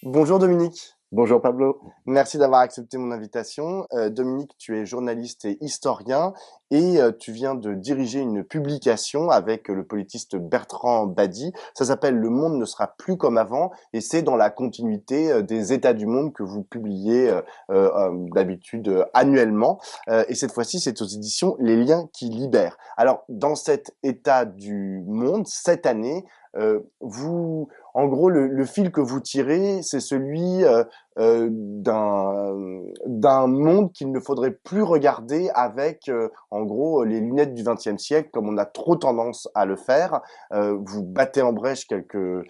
Bonjour Dominique, Bonjour Pablo. merci d'avoir accepté mon invitation. Dominique, tu es journaliste et historien et tu viens de diriger une publication avec le politiste Bertrand Badi. Ça s'appelle Le monde ne sera plus comme avant et c'est dans la continuité des États du monde que vous publiez d'habitude annuellement. Et cette fois-ci, c'est aux éditions Les Liens qui libèrent. Alors, dans cet état du monde, cette année, en gros, le fil que vous tirez, c'est celui d'un monde qu'il ne faudrait plus regarder avec, en gros, les lunettes du XXe siècle, comme on a trop tendance à le faire. Vous battez en brèche quelques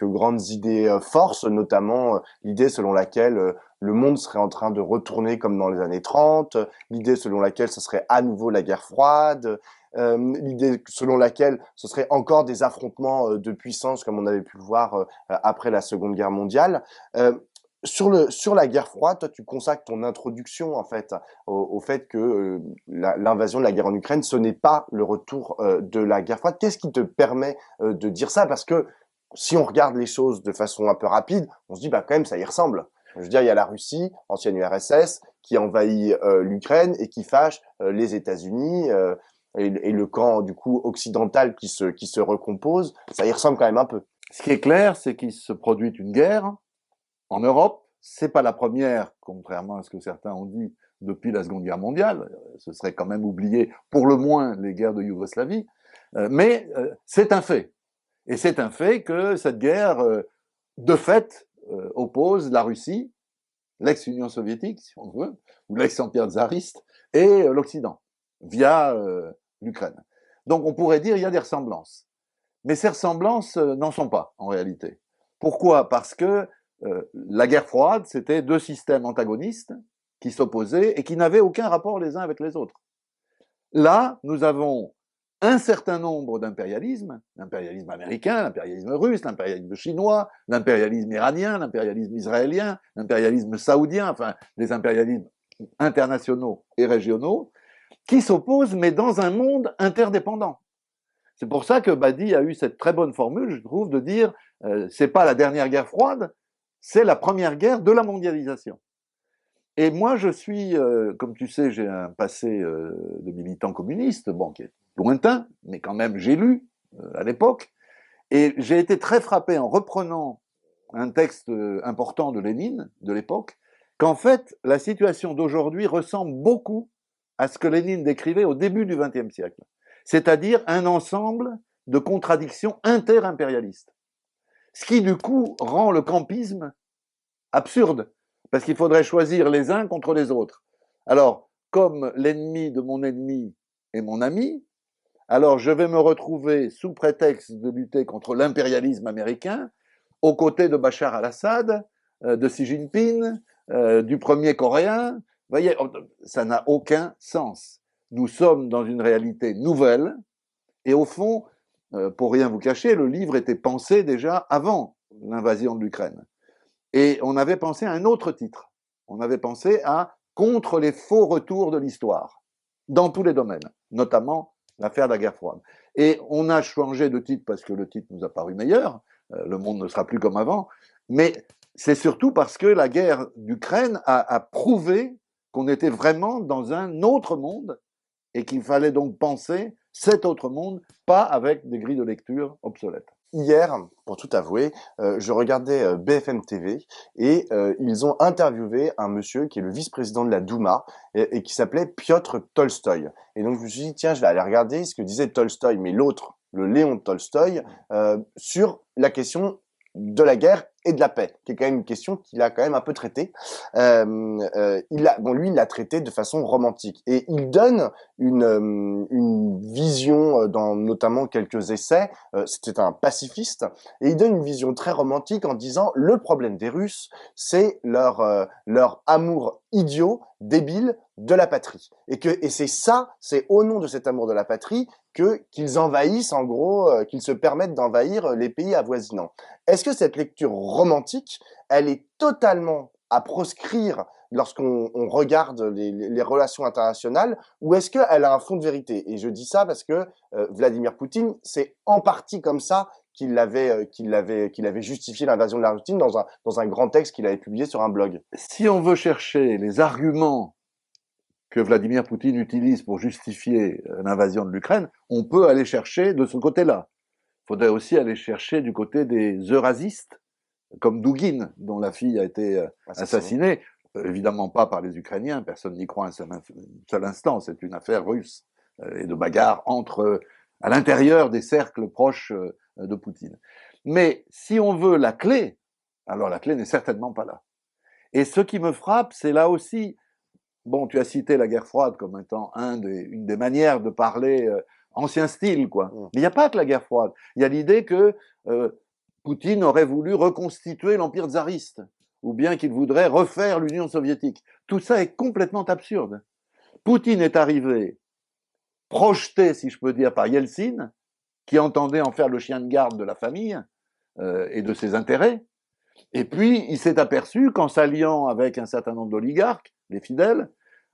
grandes idées forces, notamment l'idée selon laquelle le monde serait en train de retourner comme dans les années 30, l'idée selon laquelle ce serait à nouveau la guerre froide, l'idée selon laquelle ce serait encore des affrontements de puissance comme on avait pu le voir après la Seconde Guerre mondiale. Euh, sur la guerre froide, toi, tu consacres ton introduction en fait au fait que l'invasion de la guerre en Ukraine, ce n'est pas le retour de la guerre froide. Qu'est-ce qui te permet de dire ça? Parce que si on regarde les choses de façon un peu rapide, on se dit bah quand même ça y ressemble. Je veux dire, il y a la Russie, ancienne URSS, qui envahit l'Ukraine et qui fâche les États-Unis et le camp du coup occidental qui se recompose. Ça y ressemble quand même un peu. Ce qui est clair, c'est qu'il se produit une guerre en Europe. C'est pas la première, contrairement à ce que certains ont dit depuis la Seconde Guerre mondiale. Ce serait quand même oublier, pour le moins, les guerres de Yougoslavie. Mais c'est un fait. Et c'est un fait que cette guerre, de fait, oppose la Russie, l'ex-Union soviétique, si on veut, ou l'ex-empire tsariste, et l'Occident, via l'Ukraine. Donc on pourrait dire qu'il y a des ressemblances. Mais ces ressemblances n'en sont pas, en réalité. Pourquoi? Parce que la guerre froide, c'était deux systèmes antagonistes qui s'opposaient et qui n'avaient aucun rapport les uns avec les autres. Là, nous avons un certain nombre d'impérialismes, l'impérialisme américain, l'impérialisme russe, l'impérialisme chinois, l'impérialisme iranien, l'impérialisme israélien, l'impérialisme saoudien, enfin les impérialismes internationaux et régionaux, qui s'opposent, mais dans un monde interdépendant. C'est pour ça que Badi a eu cette très bonne formule, je trouve, de dire c'est pas la dernière guerre froide, c'est la première guerre de la mondialisation. Et moi, je suis, comme tu sais, j'ai un passé de militant communiste, bon, qui est lointain, mais quand même j'ai lu à l'époque, et j'ai été très frappé en reprenant un texte important de Lénine de l'époque, qu'en fait, la situation d'aujourd'hui ressemble beaucoup à ce que Lénine décrivait au début du XXe siècle, c'est-à-dire un ensemble de contradictions inter-impérialistes. Ce qui, du coup, rend le campisme absurde, parce qu'il faudrait choisir les uns contre les autres. Alors, comme l'ennemi de mon ennemi est mon ami, alors je vais me retrouver, sous prétexte de lutter contre l'impérialisme américain, aux côtés de Bachar al-Assad, de Xi Jinping, du premier coréen. Vous voyez, ça n'a aucun sens. Nous sommes dans une réalité nouvelle, et au fond, pour rien vous cacher, le livre était pensé déjà avant l'invasion de l'Ukraine. Et on avait pensé à un autre titre. On avait pensé à Contre les faux retours de l'histoire, dans tous les domaines, notamment l'affaire de la guerre froide. Et on a changé de titre parce que le titre nous a paru meilleur, le monde ne sera plus comme avant, mais c'est surtout parce que la guerre d'Ukraine a prouvé qu'on était vraiment dans un autre monde et qu'il fallait donc penser cet autre monde, pas avec des grilles de lecture obsolètes. Hier, pour tout avouer, je regardais BFM TV et ils ont interviewé un monsieur qui est le vice-président de la Douma et qui s'appelait Piotr Tolstoï. Et donc je me suis dit, tiens, je vais aller regarder ce que disait Tolstoï, mais l'autre, le Léon Tolstoï, sur la question de la guerre et de la paix, qui est quand même une question qu'il a quand même un peu traitée. Lui, il l'a traité de façon romantique et il donne une vision dans notamment quelques essais. C'était un pacifiste et il donne une vision très romantique en disant le problème des Russes, c'est leur amour idiot, débile de la patrie et c'est ça, c'est au nom de cet amour de la patrie qu'ils envahissent en gros, qu'ils se permettent d'envahir les pays avoisinants. Est-ce que cette lecture romantique, elle est totalement à proscrire lorsqu'on regarde les relations internationales, ou est-ce qu'elle a un fond de vérité? Et je dis ça parce que Vladimir Poutine, c'est en partie comme ça qu'il avait justifié l'invasion de la Russie dans un grand texte qu'il avait publié sur un blog. Si on veut chercher les arguments que Vladimir Poutine utilise pour justifier l'invasion de l'Ukraine, on peut aller chercher de ce côté-là. Il faudrait aussi aller chercher du côté des eurasistes, comme Douguine, dont la fille a été assassinée. Évidemment pas par les Ukrainiens, personne n'y croit un seul instant, c'est une affaire russe et de bagarre à l'intérieur des cercles proches de Poutine. Mais si on veut la clé, alors la clé n'est certainement pas là. Et ce qui me frappe, c'est là aussi, bon, tu as cité la guerre froide comme étant une des manières de parler ancien style, quoi. Mais il n'y a pas que la guerre froide. Il y a l'idée que Poutine aurait voulu reconstituer l'empire tsariste, ou bien qu'il voudrait refaire l'Union soviétique. Tout ça est complètement absurde. Poutine est arrivé, projeté, si je peux dire, par Yeltsin, qui entendait en faire le chien de garde de la famille et de ses intérêts. Et puis, il s'est aperçu qu'en s'alliant avec un certain nombre d'oligarques, les fidèles,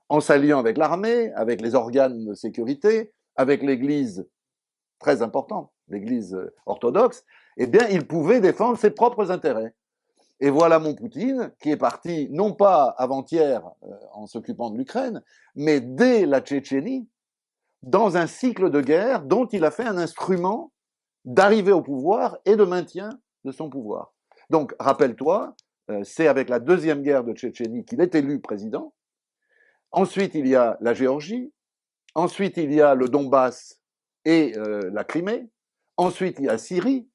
en s'alliant avec l'armée, avec les organes de sécurité, avec l'Église très importante, l'Église orthodoxe, eh bien, il pouvait défendre ses propres intérêts. Et voilà mon Poutine qui est parti, non pas avant-hier en s'occupant de l'Ukraine, mais dès la Tchétchénie, dans un cycle de guerre dont il a fait un instrument d'arrivée au pouvoir et de maintien de son pouvoir. Donc, rappelle-toi, c'est avec la deuxième guerre de Tchétchénie qu'il est élu président. Ensuite, il y a la Géorgie. Ensuite, il y a le Donbass et la Crimée. Ensuite, il y a la Syrie.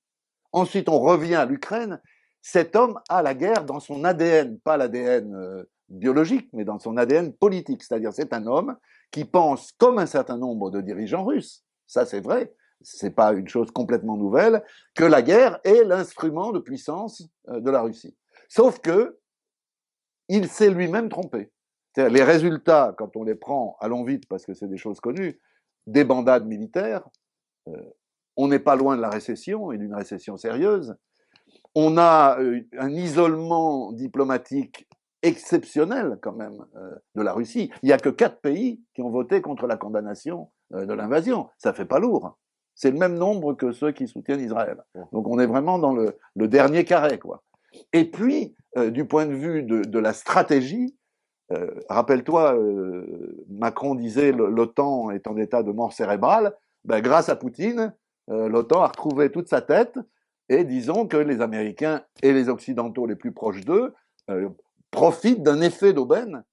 Ensuite, on revient à l'Ukraine. Cet homme a la guerre dans son ADN, pas l'ADN biologique, mais dans son ADN politique. C'est-à-dire, c'est un homme qui pense comme un certain nombre de dirigeants russes. Ça, c'est vrai. C'est pas une chose complètement nouvelle, que la guerre est l'instrument de puissance de la Russie. Sauf que il s'est lui-même trompé. C'est-à-dire, les résultats, quand on les prend, allons vite parce que c'est des choses connues, des bandades militaires, on n'est pas loin de la récession et d'une récession sérieuse. On a un isolement diplomatique exceptionnel quand même de la Russie. Il n'y a que 4 pays qui ont voté contre la condamnation de l'invasion. Ça fait pas lourd. C'est le même nombre que ceux qui soutiennent Israël. Donc on est vraiment dans le dernier carré, quoi. Et puis, du point de vue de la stratégie, rappelle-toi, Macron disait l'OTAN est en état de mort cérébrale. Ben, grâce à Poutine, l'OTAN a retrouvé toute sa tête. Et disons que les Américains et les Occidentaux les plus proches d'eux profitent d'un effet d'aubaine.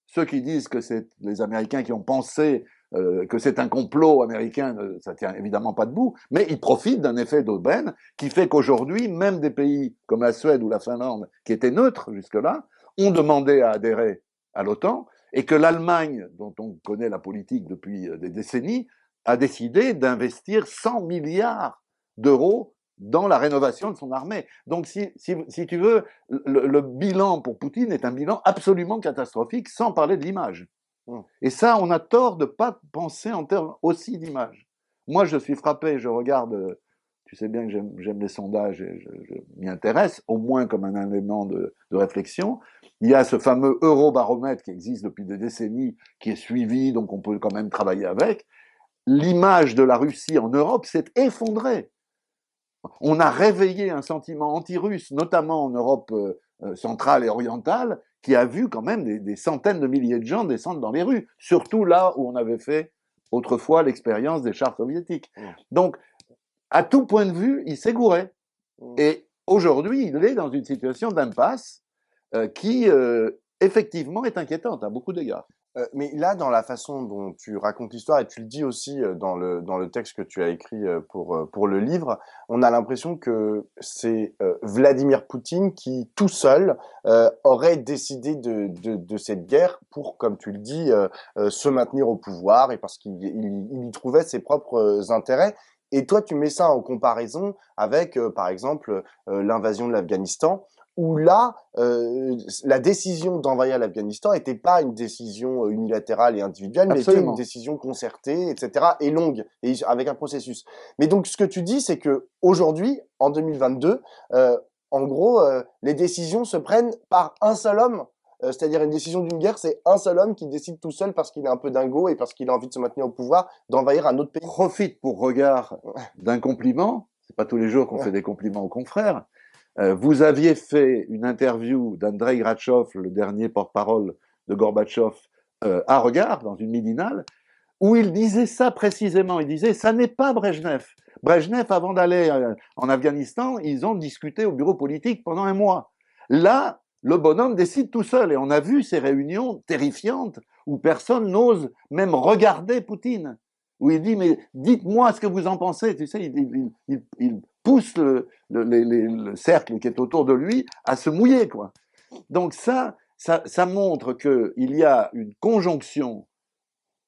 Ceux qui disent que c'est les Américains qui ont pensé que c'est un complot américain, ça tient évidemment pas debout, mais ils profitent d'un effet d'aubaine qui fait qu'aujourd'hui, même des pays comme la Suède ou la Finlande, qui étaient neutres jusque-là, ont demandé à adhérer à l'OTAN, et que l'Allemagne, dont on connaît la politique depuis des décennies, a décidé d'investir 100 milliards d'euros dans la rénovation de son armée. Donc, si tu veux, le bilan pour Poutine est un bilan absolument catastrophique, sans parler de l'image. Et ça, on a tort de ne pas penser en termes aussi d'image. Moi, je suis frappé, je regarde, tu sais bien que j'aime les sondages et je m'y intéresse, au moins comme un élément de réflexion. Il y a ce fameux Eurobaromètre qui existe depuis des décennies, qui est suivi, donc on peut quand même travailler avec. L'image de la Russie en Europe s'est effondrée. On a réveillé un sentiment anti-russe, notamment en Europe centrale et orientale, qui a vu quand même des centaines de milliers de gens descendre dans les rues, surtout là où on avait fait autrefois l'expérience des chars soviétiques. Donc, à tout point de vue, il s'est gouré. Et aujourd'hui, il est dans une situation d'impasse qui, effectivement, est inquiétante à beaucoup d'égards. Mais là, dans la façon dont tu racontes l'histoire, et tu le dis aussi dans le texte que tu as écrit pour le livre, on a l'impression que c'est Vladimir Poutine qui, tout seul, aurait décidé de cette guerre pour, comme tu le dis, se maintenir au pouvoir, et parce qu'il y trouvait ses propres intérêts. Et toi, tu mets ça en comparaison avec, par exemple, l'invasion de l'Afghanistan, où là, la décision d'envahir l'Afghanistan n'était pas une décision unilatérale et individuelle, mais était une décision concertée, etc., et longue, et avec un processus. Mais donc, ce que tu dis, c'est que aujourd'hui, en 2022, en gros, les décisions se prennent par un seul homme. C'est-à-dire une décision d'une guerre, c'est un seul homme qui décide tout seul parce qu'il est un peu dingo et parce qu'il a envie de se maintenir au pouvoir, d'envahir un autre pays. Profite pour regard d'un compliment. c'est pas tous les jours qu'on fait des compliments aux confrères. Vous aviez fait une interview d'Andrei Gratchov, le dernier porte-parole de Gorbatchev, à Regard, dans une midinale, où il disait ça précisément. Il disait, ça n'est pas Brejnev. Brejnev, avant d'aller en Afghanistan, ils ont discuté au bureau politique pendant un mois. Là, le bonhomme décide tout seul. Et on a vu ces réunions terrifiantes où personne n'ose même regarder Poutine. Où il dit, mais dites-moi ce que vous en pensez. Tu sais, il pousse le cercle qui est autour de lui à se mouiller, quoi. Donc ça montre qu'il y a une conjonction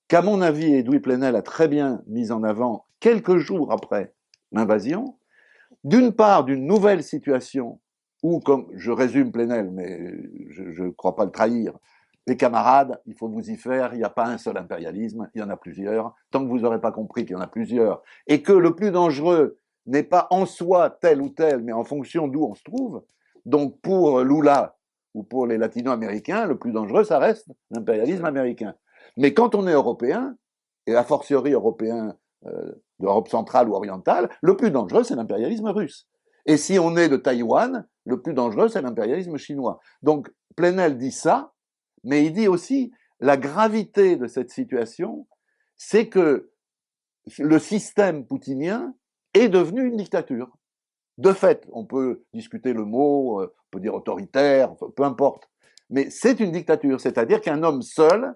qu'à mon avis, Edoui Plenel a très bien mise en avant quelques jours après l'invasion, d'une part d'une nouvelle situation où, comme je résume Plenel, mais je ne crois pas le trahir, les camarades, il faut vous y faire, il n'y a pas un seul impérialisme, il y en a plusieurs, tant que vous n'aurez pas compris qu'il y en a plusieurs, et que le plus dangereux n'est pas en soi tel ou tel, mais en fonction d'où on se trouve. Donc pour Lula ou pour les latino-américains, le plus dangereux, ça reste l'impérialisme américain. Mais quand on est européen, et a fortiori européen d'Europe centrale ou orientale, le plus dangereux, c'est l'impérialisme russe. Et si on est de Taïwan, le plus dangereux, c'est l'impérialisme chinois. Donc Plenel dit ça, mais il dit aussi la gravité de cette situation, c'est que le système poutinien est devenu une dictature. De fait, on peut discuter le mot, on peut dire autoritaire, peu importe, mais c'est une dictature, c'est-à-dire qu'un homme seul,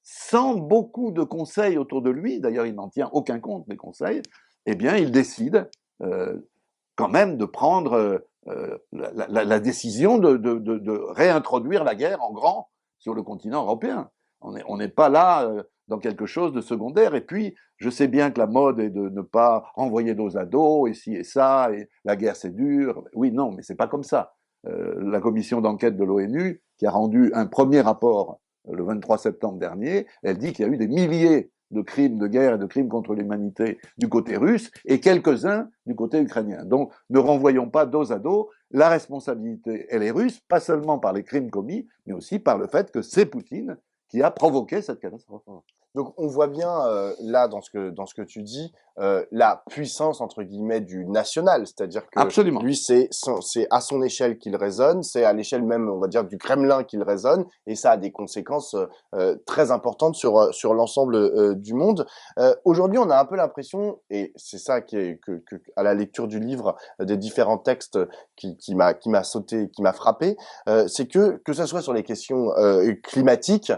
sans beaucoup de conseils autour de lui, d'ailleurs il n'en tient aucun compte des conseils, eh bien il décide quand même de prendre la décision de réintroduire la guerre en grand sur le continent européen. On n'est pas là dans quelque chose de secondaire. Et puis, je sais bien que la mode est de ne pas envoyer dos à dos, et ci et ça, et la guerre c'est dur. Oui, non, mais c'est pas comme ça. La commission d'enquête de l'ONU, qui a rendu un premier rapport le 23 septembre dernier, elle dit qu'il y a eu des milliers de crimes de guerre et de crimes contre l'humanité du côté russe et quelques-uns du côté ukrainien. Donc, ne renvoyons pas dos à dos. La responsabilité, elle est russe, pas seulement par les crimes commis, mais aussi par le fait que c'est Poutine qui a provoqué cette catastrophe. Donc on voit bien là dans ce que tu dis la puissance entre guillemets du national, c'est-à-dire que Absolument. lui c'est à son échelle qu'il résonne, c'est à l'échelle même on va dire du Kremlin qu'il résonne et ça a des conséquences très importantes sur l'ensemble du monde. Aujourd'hui on a un peu l'impression et c'est ça qui est que à la lecture du livre des différents textes qui m'a sauté, qui m'a frappé, c'est que ça soit sur les questions climatiques.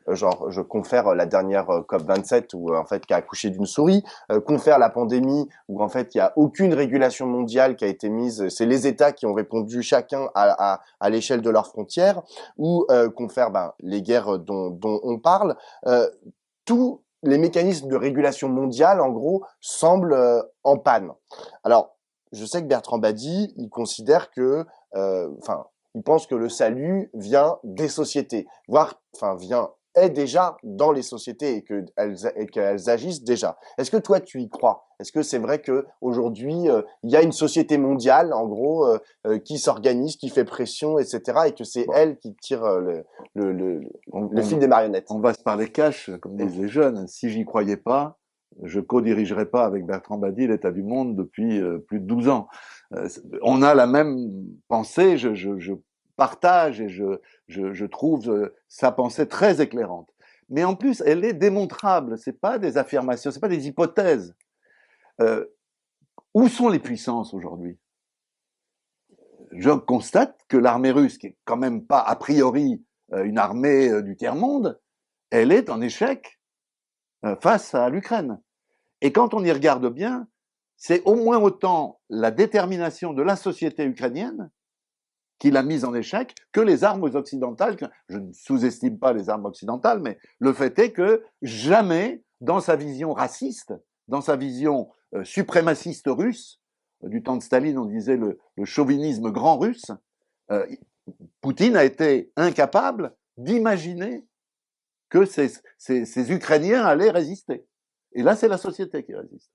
Genre, je confère la dernière COP27 où en fait qui a accouché d'une souris, confère la pandémie où en fait il y a aucune régulation mondiale qui a été mise, c'est les États qui ont répondu chacun à l'échelle de leurs frontières, ou confère les guerres dont on parle. Tous les mécanismes de régulation mondiale, en gros, semblent en panne. Alors, je sais que Bertrand Badi, il considère que, enfin, il pense que le salut vient des sociétés, voire, enfin, est déjà dans les sociétés et qu'elles agissent déjà. Est-ce que toi tu y crois? Est-ce que c'est vrai que aujourd'hui il y a une société mondiale en gros qui s'organise, qui fait pression, etc. et que c'est elle qui tire le fil des marionnettes? On va se parler cash, comme disent les jeunes. Si j'y croyais pas, je co-dirigerais pas avec Bertrand Badi l'état du monde depuis plus de 12 ans. On a la même pensée, je partage et je trouve sa pensée très éclairante. Mais en plus, elle est démontrable. C'est pas des affirmations, c'est pas des hypothèses. Où sont les puissances aujourd'hui? Je constate que l'armée russe, qui est quand même pas a priori une armée du tiers-monde, elle est en échec face à l'Ukraine. Et quand on y regarde bien, c'est au moins autant la détermination de la société ukrainienne qui l'a mise en échec que les armes occidentales. Je ne sous-estime pas les armes occidentales, mais le fait est que jamais, dans sa vision raciste, dans sa vision suprémaciste russe, du temps de Staline, on disait le chauvinisme grand russe, Poutine a été incapable d'imaginer que ces Ukrainiens allaient résister. Et là, c'est la société qui résiste.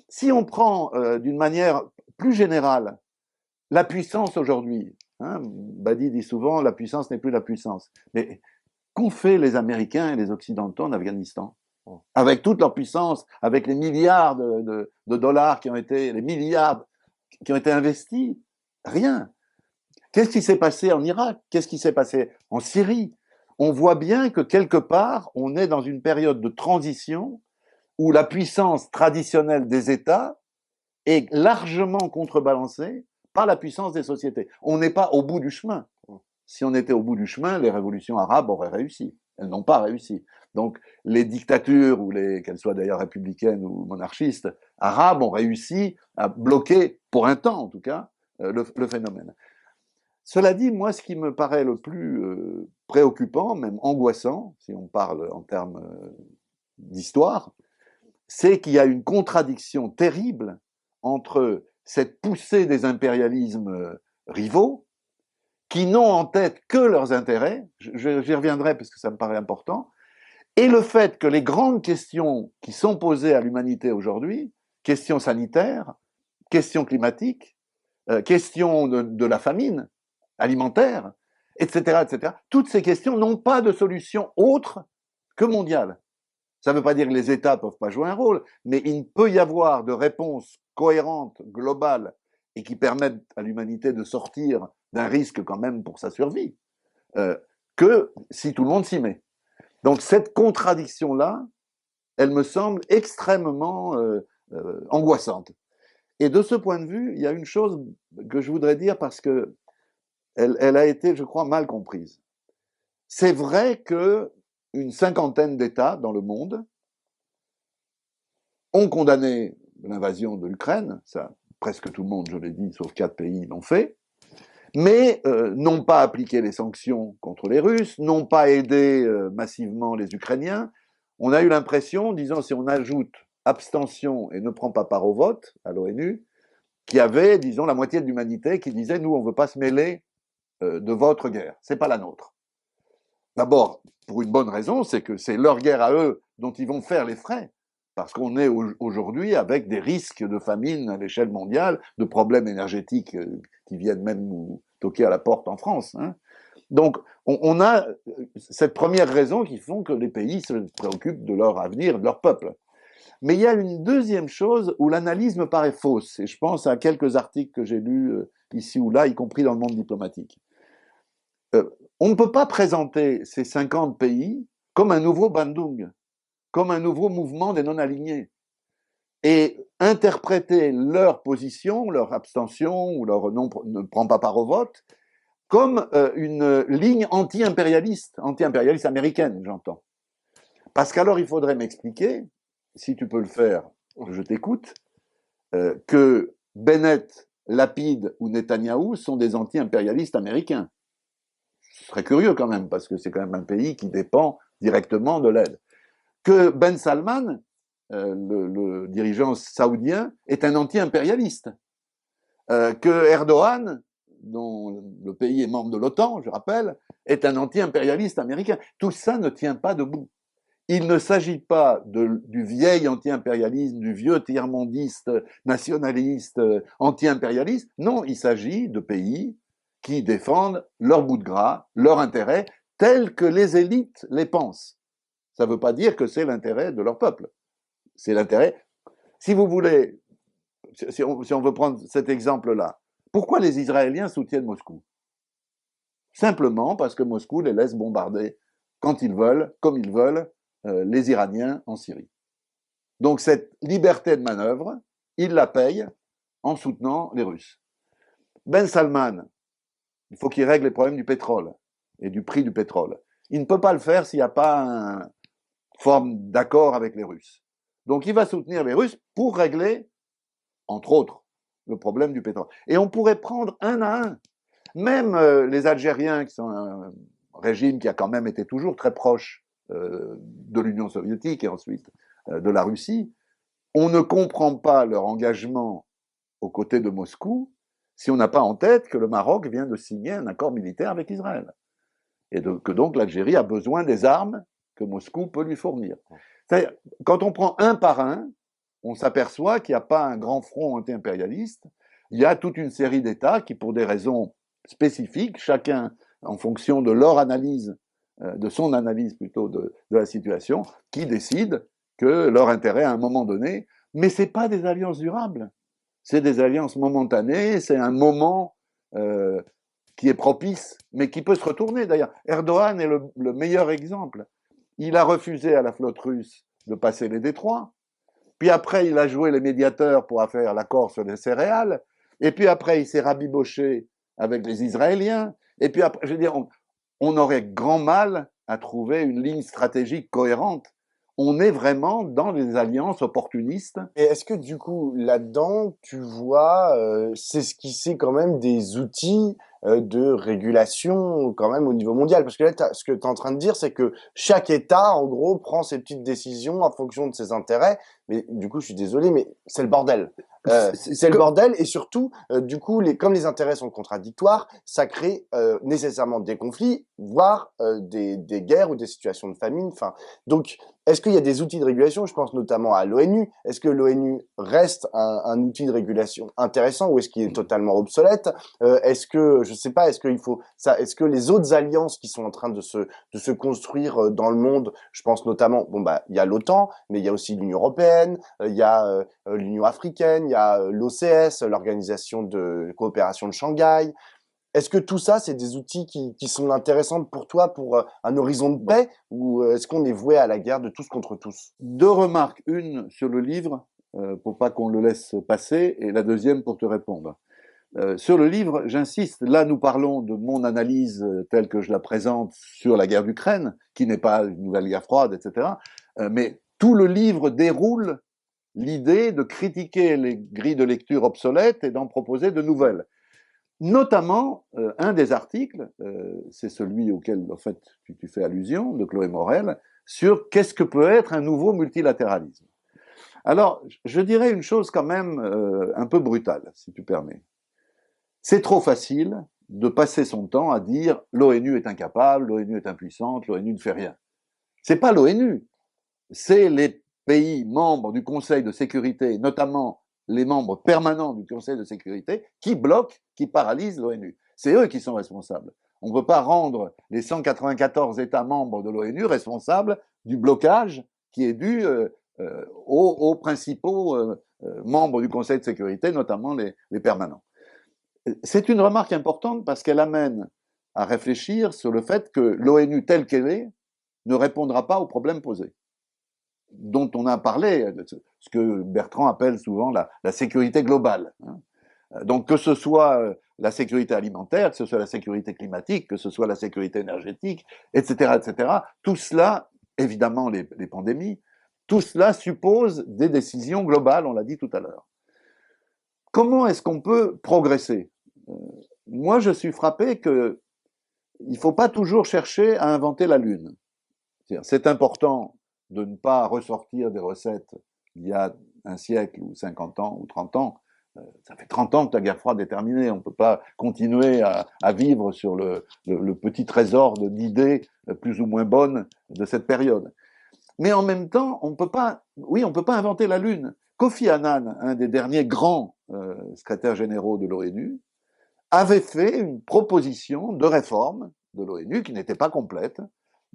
Si on prend d'une manière plus générale la puissance aujourd'hui, Badi dit souvent la puissance n'est plus la puissance. Mais qu'ont fait les Américains et les Occidentaux en Afghanistan? avec toute leur puissance, avec les milliards de dollars qui ont été, les milliards qui ont été investis, rien. Qu'est-ce qui s'est passé en Irak? Qu'est-ce qui s'est passé en Syrie? On voit bien que quelque part, on est dans une période de transition où la puissance traditionnelle des États est largement contrebalancée par la puissance des sociétés. On n'est pas au bout du chemin. Si on était au bout du chemin, les révolutions arabes auraient réussi. Elles n'ont pas réussi. Donc, les dictatures, qu'elles soient d'ailleurs républicaines ou monarchistes, arabes ont réussi à bloquer, pour un temps en tout cas, le phénomène. Cela dit, moi, ce qui me paraît le plus préoccupant, même angoissant, si on parle en termes d'histoire, c'est qu'il y a une contradiction terrible entre cette poussée des impérialismes rivaux, qui n'ont en tête que leurs intérêts, j'y reviendrai parce que ça me paraît important, et le fait que les grandes questions qui sont posées à l'humanité aujourd'hui, questions sanitaires, questions climatiques, questions de la famine alimentaire, etc., etc., toutes ces questions n'ont pas de solution autre que mondiale. Ça ne veut pas dire que les États ne peuvent pas jouer un rôle, mais il ne peut y avoir de réponse cohérente, globale, et qui permette à l'humanité de sortir d'un risque quand même pour sa survie, que si tout le monde s'y met. Donc cette contradiction-là, elle me semble extrêmement angoissante. Et de ce point de vue, il y a une chose que je voudrais dire parce que elle a été, je crois, mal comprise. C'est vrai qu'une cinquantaine d'États dans le monde ont condamné l'invasion de l'Ukraine, ça, presque tout le monde, je l'ai dit, sauf 4 pays l'ont fait, mais n'ont pas appliqué les sanctions contre les Russes, n'ont pas aidé massivement les Ukrainiens. On a eu l'impression, disons, si on ajoute abstention et ne prend pas part au vote à l'ONU, qu'il y avait, disons, la moitié de l'humanité qui disait, nous, on ne veut pas se mêler de votre guerre, c'est pas la nôtre. D'abord, pour une bonne raison, c'est que c'est leur guerre à eux dont ils vont faire les frais, parce qu'on est aujourd'hui avec des risques de famine à l'échelle mondiale, de problèmes énergétiques qui viennent même nous toquer à la porte en France. Hein. Donc, on a cette première raison qui font que les pays se préoccupent de leur avenir, de leur peuple. Mais il y a une deuxième chose où l'analyse me paraît fausse, et je pense à quelques articles que j'ai lus ici ou là, y compris dans le monde diplomatique. On ne peut pas présenter ces 50 pays comme un nouveau Bandung, comme un nouveau mouvement des non-alignés, et interpréter leur position, leur abstention ou leur ne prend pas part au vote, comme une ligne anti-impérialiste américaine, j'entends. Parce qu'alors il faudrait m'expliquer, si tu peux le faire, je t'écoute, que Bennett, Lapid ou Netanyahou sont des anti-impérialistes américains. Ce serait curieux quand même, parce que c'est quand même un pays qui dépend directement de l'aide. Que Ben Salman, le dirigeant saoudien, est un anti-impérialiste. Que Erdogan, dont le pays est membre de l'OTAN, je rappelle, est un anti-impérialiste américain. Tout ça ne tient pas debout. Il ne s'agit pas du vieil anti-impérialisme, du vieux tiers-mondiste, nationaliste, anti-impérialiste. Non, il s'agit de pays qui défendent leur bout de gras, leur intérêt, tel que les élites les pensent. Ça ne veut pas dire que c'est l'intérêt de leur peuple. C'est l'intérêt. Si vous voulez, si on veut prendre cet exemple-là, pourquoi les Israéliens soutiennent Moscou? Simplement parce que Moscou les laisse bombarder quand ils veulent, comme ils veulent, les Iraniens en Syrie. Donc cette liberté de manœuvre, ils la payent en soutenant les Russes. Ben Salman, il faut qu'il règle les problèmes du pétrole et du prix du pétrole. Il ne peut pas le faire s'il n'y a pas une forme d'accord avec les Russes. Donc il va soutenir les Russes pour régler, entre autres, le problème du pétrole. Et on pourrait prendre un à un. Même les Algériens, qui sont un régime qui a quand même été toujours très proche de l'Union soviétique et ensuite de la Russie, on ne comprend pas leur engagement aux côtés de Moscou si on n'a pas en tête que le Maroc vient de signer un accord militaire avec Israël. Et que donc l'Algérie a besoin des armes que Moscou peut lui fournir. C'est-à-dire, quand on prend un par un, on s'aperçoit qu'il n'y a pas un grand front anti-impérialiste, il y a toute une série d'États qui, pour des raisons spécifiques, chacun en fonction de leur analyse, de son analyse plutôt de la situation, qui décident que leur intérêt à un moment donné, mais c'est pas des alliances durables, c'est des alliances momentanées, c'est un moment euh, qui est propice, mais qui peut se retourner d'ailleurs. Erdogan est le meilleur exemple. Il a refusé à la flotte russe de passer les détroits, puis après il a joué les médiateurs pour faire l'accord sur les céréales, et puis après il s'est rabiboché avec les Israéliens, et puis après, je veux dire, on aurait grand mal à trouver une ligne stratégique cohérente. On est vraiment dans des alliances opportunistes. Et est-ce que du coup, là-dedans, tu vois s'esquisser quand même des outils de régulation quand même au niveau mondial? Parce que là, ce que tu es en train de dire, c'est que chaque État, en gros, prend ses petites décisions en fonction de ses intérêts. Mais du coup, je suis désolé, mais c'est le bordel. C'est le bordel et surtout, du coup, comme les intérêts sont contradictoires, ça crée nécessairement des conflits, voire des guerres ou des situations de famine. Enfin, donc, est-ce qu'il y a des outils de régulation? Je pense notamment à l'ONU. Est-ce que l'ONU reste un outil de régulation intéressant ou est-ce qu'il est totalement obsolète? Est-ce que, je sais pas, est-ce qu'il faut ça? Est-ce que les autres alliances qui sont en train de se construire dans le monde, je pense notamment, bon bah, il y a l'OTAN, mais il y a aussi l'Union européenne, il y a l'Union africaine, il y a l'OCS, l'Organisation de coopération de Shanghai. Est-ce que tout ça, c'est des outils qui sont intéressants pour toi, pour un horizon de paix, ou est-ce qu'on est voué à la guerre de tous contre tous? Deux remarques, une sur le livre, pour pas qu'on le laisse passer, et la deuxième pour te répondre. Sur le livre, j'insiste, là nous parlons de mon analyse telle que je la présente sur la guerre d'Ukraine, qui n'est pas une nouvelle guerre froide, etc. Mais tout le livre déroule l'idée de critiquer les grilles de lecture obsolètes et d'en proposer de nouvelles. Notamment, un des articles, c'est celui auquel en fait tu fais allusion, de Chloé Morel, sur qu'est-ce que peut être un nouveau multilatéralisme. Alors, je dirais une chose quand même un peu brutale, si tu permets. C'est trop facile de passer son temps à dire l'ONU est incapable, l'ONU est impuissante, l'ONU ne fait rien. C'est pas l'ONU, c'est les pays membres du Conseil de sécurité, notamment les membres permanents du Conseil de sécurité, qui bloquent, qui paralysent l'ONU. C'est eux qui sont responsables. On ne peut pas rendre les 194 États membres de l'ONU responsables du blocage qui est dû aux principaux membres du Conseil de sécurité, notamment les permanents. C'est une remarque importante parce qu'elle amène à réfléchir sur le fait que l'ONU telle qu'elle est ne répondra pas aux problèmes posés, dont on a parlé, ce que Bertrand appelle souvent la sécurité globale. Donc que ce soit la sécurité alimentaire, que ce soit la sécurité climatique, que ce soit la sécurité énergétique, etc., etc., tout cela, évidemment les pandémies, tout cela suppose des décisions globales, on l'a dit tout à l'heure. Comment est-ce qu'on peut progresser? Moi, je suis frappé qu'il ne faut pas toujours chercher à inventer la Lune. C'est important de ne pas ressortir des recettes d'il y a un siècle ou 50 ans ou 30 ans. Ça fait 30 ans que la guerre froide est terminée. On ne peut pas continuer à vivre sur le petit trésor d'idées plus ou moins bonnes de cette période. Mais en même temps, on peut pas inventer la Lune. Kofi Annan, un des derniers grands secrétaires généraux de l'ONU, avait fait une proposition de réforme de l'ONU qui n'était pas complète.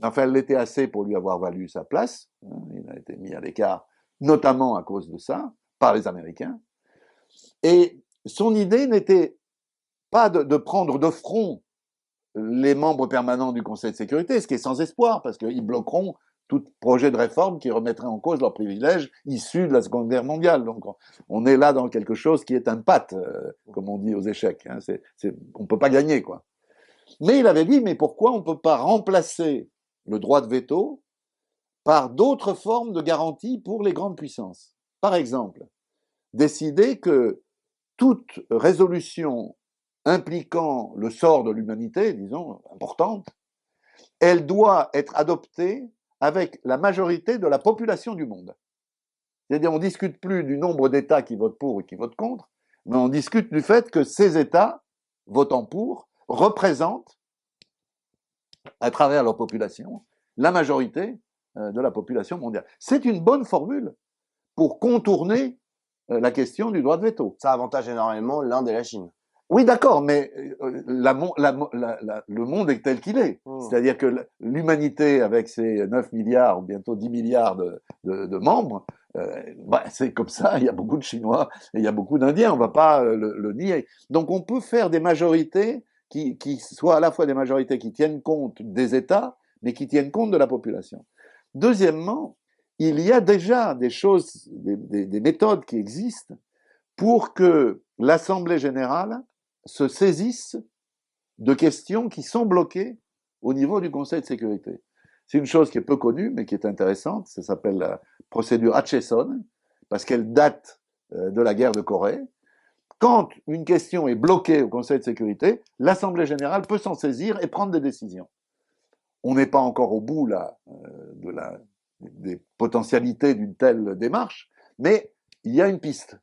Enfin, elle l'était assez pour lui avoir valu sa place. Il a été mis à l'écart, notamment à cause de ça, par les Américains. Et son idée n'était pas de prendre de front les membres permanents du Conseil de sécurité, ce qui est sans espoir, parce qu'ils bloqueront tout projet de réforme qui remettrait en cause leurs privilèges issus de la Seconde Guerre mondiale. Donc on est là dans quelque chose qui est un pâte, comme on dit aux échecs. On ne peut pas gagner, quoi. Mais il avait dit, mais pourquoi on ne peut pas remplacer le droit de veto par d'autres formes de garantie pour les grandes puissances? Par exemple, décider que toute résolution impliquant le sort de l'humanité, disons, importante, elle doit être adoptée avec la majorité de la population du monde. C'est-à-dire, on ne discute plus du nombre d'États qui votent pour et qui votent contre, mais on discute du fait que ces États, votant pour, représentent, à travers leur population, la majorité de la population mondiale. C'est une bonne formule pour contourner la question du droit de veto. Ça avantage énormément l'Inde et la Chine. Oui, d'accord, mais le monde est tel qu'il est. C'est-à-dire que l'humanité, avec ses 9 milliards ou bientôt 10 milliards de membres, c'est comme ça. Il y a beaucoup de Chinois et il y a beaucoup d'Indiens. On ne va pas le nier. Donc, on peut faire des majorités qui soient à la fois des majorités qui tiennent compte des États, mais qui tiennent compte de la population. Deuxièmement, il y a déjà des choses, des méthodes qui existent pour que l'Assemblée générale se saisissent de questions qui sont bloquées au niveau du Conseil de sécurité. C'est une chose qui est peu connue, mais qui est intéressante. Ça s'appelle la procédure Hutchison, parce qu'elle date de la guerre de Corée. Quand une question est bloquée au Conseil de sécurité, l'Assemblée générale peut s'en saisir et prendre des décisions. On n'est pas encore au bout là, des potentialités d'une telle démarche, mais il y a une piste.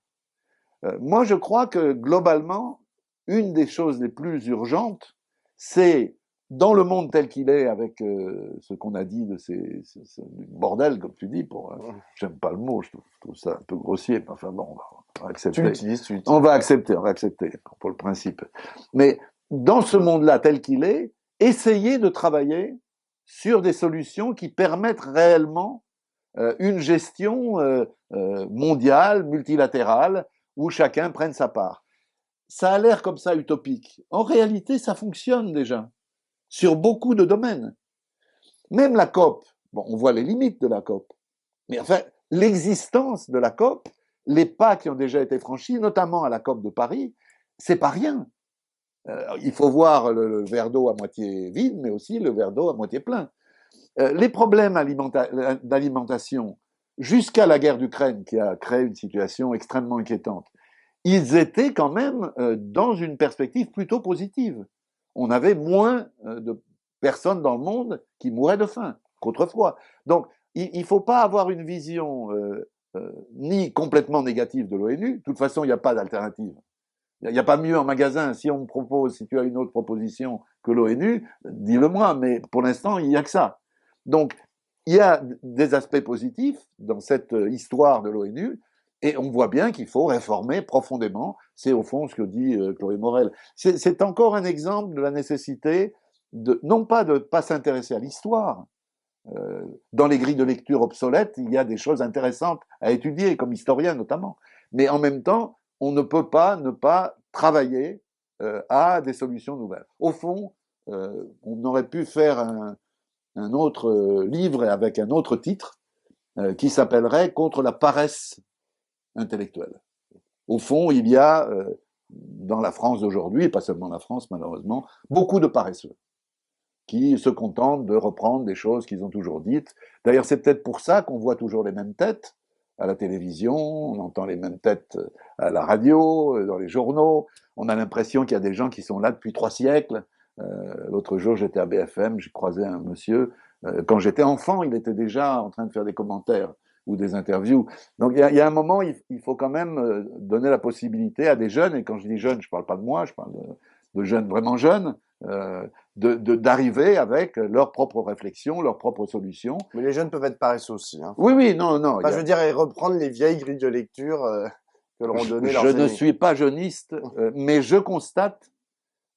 Moi, je crois que globalement, une des choses les plus urgentes, c'est dans le monde tel qu'il est, avec ce qu'on a dit de ce bordel, comme tu dis, j'aime pas le mot, je trouve ça un peu grossier, mais enfin bon, on va accepter. Tu l'utilises. On va accepter pour le principe. Mais dans ce monde-là tel qu'il est, essayer de travailler sur des solutions qui permettent réellement une gestion mondiale, multilatérale, où chacun prenne sa part. Ça a l'air comme ça utopique. En réalité, ça fonctionne déjà sur beaucoup de domaines. Même la COP, bon, on voit les limites de la COP, mais enfin, l'existence de la COP, les pas qui ont déjà été franchis, notamment à la COP de Paris, c'est pas rien. Il faut voir le verre d'eau à moitié vide, mais aussi le verre d'eau à moitié plein. Les problèmes d'alimentation, jusqu'à la guerre d'Ukraine, qui a créé une situation extrêmement inquiétante, ils étaient quand même dans une perspective plutôt positive. On avait moins de personnes dans le monde qui mouraient de faim qu'autrefois. Donc, il ne faut pas avoir une vision ni complètement négative de l'ONU. De toute façon, il n'y a pas d'alternative. Il n'y a pas mieux en magasin. Si on me propose, si tu as une autre proposition que l'ONU, dis-le-moi. Mais pour l'instant, il n'y a que ça. Donc, il y a des aspects positifs dans cette histoire de l'ONU. Et on voit bien qu'il faut réformer profondément. C'est au fond ce que dit Chloé Morel. C'est encore un exemple de la nécessité non pas de ne pas s'intéresser à l'histoire. Dans les grilles de lecture obsolètes, il y a des choses intéressantes à étudier, comme historien notamment. Mais en même temps, on ne peut pas ne pas travailler à des solutions nouvelles. Au fond, on aurait pu faire un autre livre avec un autre titre qui s'appellerait Contre la paresse intellectuelle. Au fond, il y a dans la France d'aujourd'hui, et pas seulement la France malheureusement, beaucoup de paresseux qui se contentent de reprendre des choses qu'ils ont toujours dites. D'ailleurs, c'est peut-être pour ça qu'on voit toujours les mêmes têtes à la télévision, on entend les mêmes têtes à la radio, dans les journaux. On a l'impression qu'il y a des gens qui sont là depuis 3 siècles. L'autre jour, j'étais à BFM, j'ai croisé un monsieur. Quand j'étais enfant, il était déjà en train de faire des commentaires ou des interviews. Donc, il y a un moment, il faut quand même donner la possibilité à des jeunes, et quand je dis jeunes, je ne parle pas de moi, je parle de jeunes vraiment jeunes, d'arriver avec leurs propres réflexions, leurs propres solutions. Mais les jeunes peuvent être paresseux aussi. Hein. Oui, non. Enfin, je veux dire, et reprendre les vieilles grilles de lecture que leur ont donné leurs aînés. Je ne aînés. suis pas jeuniste, mais je constate,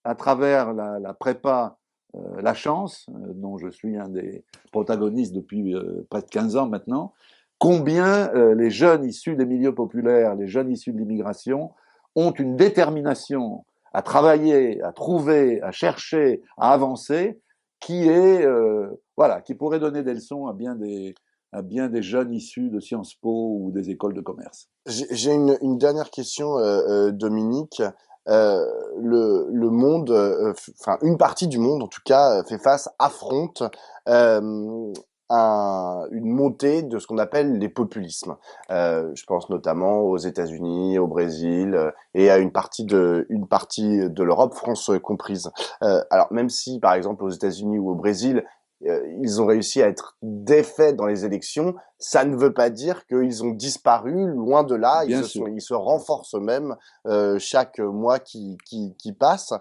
à travers la prépa La Chance, dont je suis un des protagonistes depuis près de 15 ans maintenant, combien les jeunes issus des milieux populaires, les jeunes issus de l'immigration, ont une détermination à travailler, à trouver, à chercher, à avancer, qui est qui pourrait donner des leçons à bien des jeunes issus de Sciences Po ou des écoles de commerce. J'ai une dernière question, Dominique. Le monde, enfin une partie du monde en tout cas, affronte une montée de ce qu'on appelle les populismes. Je pense notamment aux États-Unis, au Brésil et à une partie de l'Europe, France comprise. Alors même si par exemple aux États-Unis ou au Brésil ils ont réussi à être défaits dans les élections, ça ne veut pas dire qu'ils ont disparu, loin de là, ils se renforcent même chaque mois qui passe.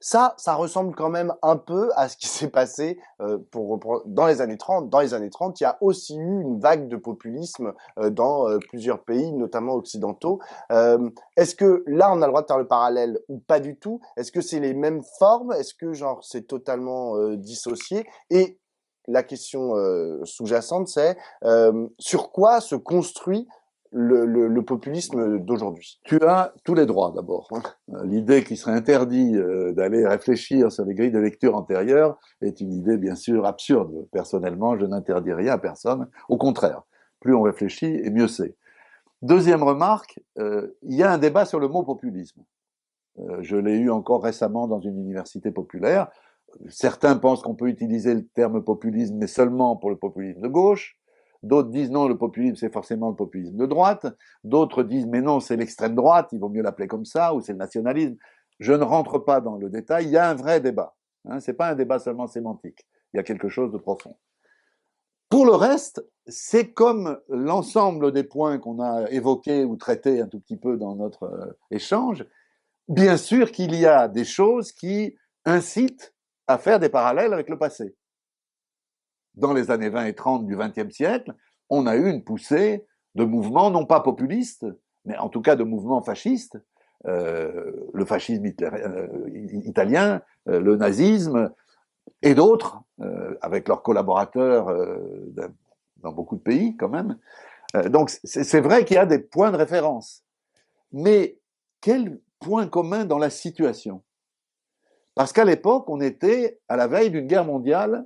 Ça ressemble quand même un peu à ce qui s'est passé pour reprendre, dans les années 30. Dans les années 30, il y a aussi eu une vague de populisme dans plusieurs pays, notamment occidentaux. Est-ce que là, on a le droit de faire le parallèle ou pas du tout? Est-ce que c'est les mêmes formes? Est-ce que genre c'est totalement dissocié? Et la question sous-jacente, c'est sur quoi se construit le populisme d'aujourd'hui? Tu as tous les droits d'abord. L'idée qu'il serait interdit d'aller réfléchir sur les grilles de lecture antérieures est une idée bien sûr absurde. Personnellement, je n'interdis rien à personne. Au contraire, plus on réfléchit et mieux c'est. Deuxième remarque, il y a un débat sur le mot populisme. Je l'ai eu encore récemment dans une université populaire. Certains pensent qu'on peut utiliser le terme populisme, mais seulement pour le populisme de gauche. D'autres disent non, le populisme, c'est forcément le populisme de droite. D'autres disent, mais non, c'est l'extrême droite, il vaut mieux l'appeler comme ça, ou c'est le nationalisme. Je ne rentre pas dans le détail, il y a un vrai débat. Hein, c'est pas un débat seulement sémantique, il y a quelque chose de profond. Pour le reste, c'est comme l'ensemble des points qu'on a évoqués ou traités un tout petit peu dans notre échange. Bien sûr qu'il y a des choses qui incitent à faire des parallèles avec le passé. Dans les années 20 et 30 du XXe siècle, on a eu une poussée de mouvements, non pas populistes, mais en tout cas de mouvements fascistes, le fascisme italien, le nazisme, et d'autres, avec leurs collaborateurs dans beaucoup de pays quand même. Donc c'est vrai qu'il y a des points de référence. Mais quel point commun dans la situation? Parce qu'à l'époque, on était à la veille d'une guerre mondiale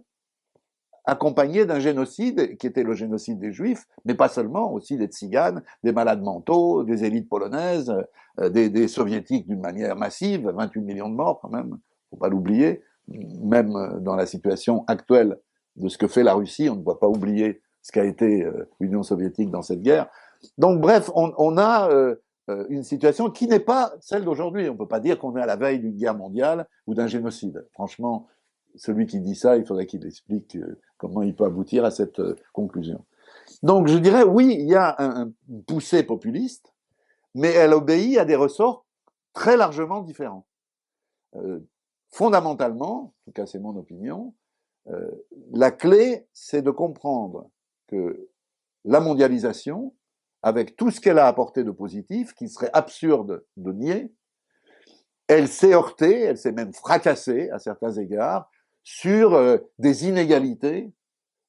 accompagné d'un génocide qui était le génocide des Juifs, mais pas seulement, aussi des tziganes, des malades mentaux, des élites polonaises, des soviétiques d'une manière massive, 28 millions de morts quand même, faut pas l'oublier, même dans la situation actuelle de ce que fait la Russie, on ne doit pas oublier ce qu'a été l'Union soviétique dans cette guerre. Donc bref, on a une situation qui n'est pas celle d'aujourd'hui. On ne peut pas dire qu'on est à la veille d'une guerre mondiale ou d'un génocide. Franchement, celui qui dit ça, il faudrait qu'il explique comment il peut aboutir à cette conclusion. Donc je dirais, oui, il y a une poussée populiste, mais elle obéit à des ressorts très largement différents. Fondamentalement, en tout cas c'est mon opinion, la clé, c'est de comprendre que la mondialisation, avec tout ce qu'elle a apporté de positif, qu'il serait absurde de nier, elle s'est heurtée, elle s'est même fracassée à certains égards sur des inégalités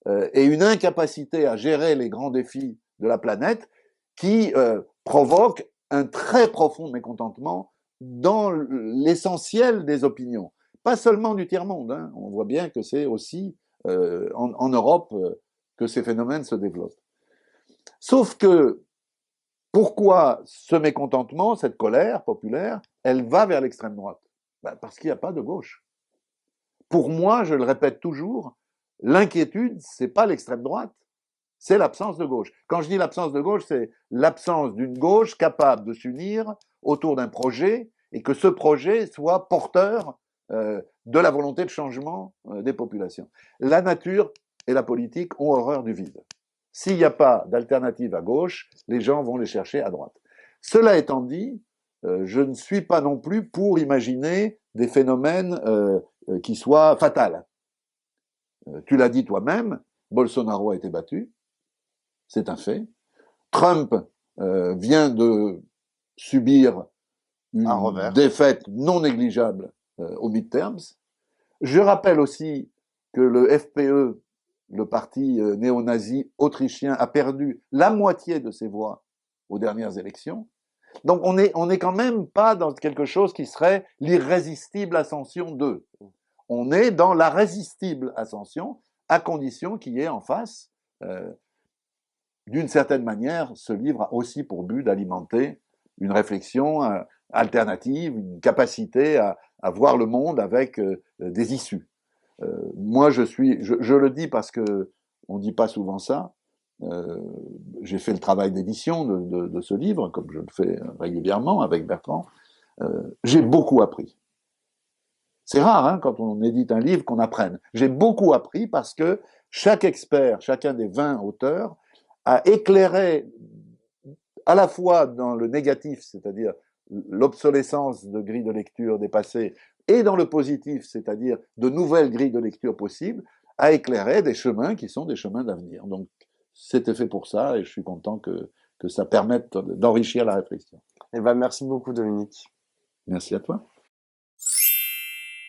et une incapacité à gérer les grands défis de la planète qui provoquent un très profond mécontentement dans l'essentiel des opinions. Pas seulement du tiers-monde, hein. On voit bien que c'est aussi en Europe que ces phénomènes se développent. Sauf que pourquoi ce mécontentement, cette colère populaire, elle va vers l'extrême droite? Parce qu'il n'y a pas de gauche. Pour moi, je le répète toujours, l'inquiétude, c'est pas l'extrême droite, c'est l'absence de gauche. Quand je dis l'absence de gauche, c'est l'absence d'une gauche capable de s'unir autour d'un projet et que ce projet soit porteur de la volonté de changement des populations. La nature et la politique ont horreur du vide. S'il n'y a pas d'alternative à gauche, les gens vont les chercher à droite. Cela étant dit, je ne suis pas non plus pour imaginer des phénomènes qui soient fatals. Tu l'as dit toi-même, Bolsonaro a été battu, c'est un fait. Trump vient de subir une défaite non négligeable aux midterms. Je rappelle aussi que le FPE, le parti néo-nazi autrichien, a perdu la moitié de ses voix aux dernières élections. Donc on est quand même pas dans quelque chose qui serait l'irrésistible ascension d'eux. On est dans la résistible ascension, à condition qu'il y ait en face, d'une certaine manière, ce livre a aussi pour but d'alimenter une réflexion alternative, une capacité à voir le monde avec des issues. Moi, je le dis parce que on dit pas souvent ça. J'ai fait le travail d'édition de ce livre, comme je le fais régulièrement avec Bertrand. J'ai beaucoup appris. C'est rare, hein, quand on édite un livre, qu'on apprenne. J'ai beaucoup appris parce que chaque expert, chacun des 20 auteurs, a éclairé à la fois dans le négatif, c'est-à-dire l'obsolescence de grilles de lecture dépassées, et dans le positif, c'est-à-dire de nouvelles grilles de lecture possibles, à éclairer des chemins qui sont des chemins d'avenir. Donc, c'était fait pour ça et je suis content que ça permette d'enrichir la réflexion. Eh ben, merci beaucoup, Dominique. Merci à toi.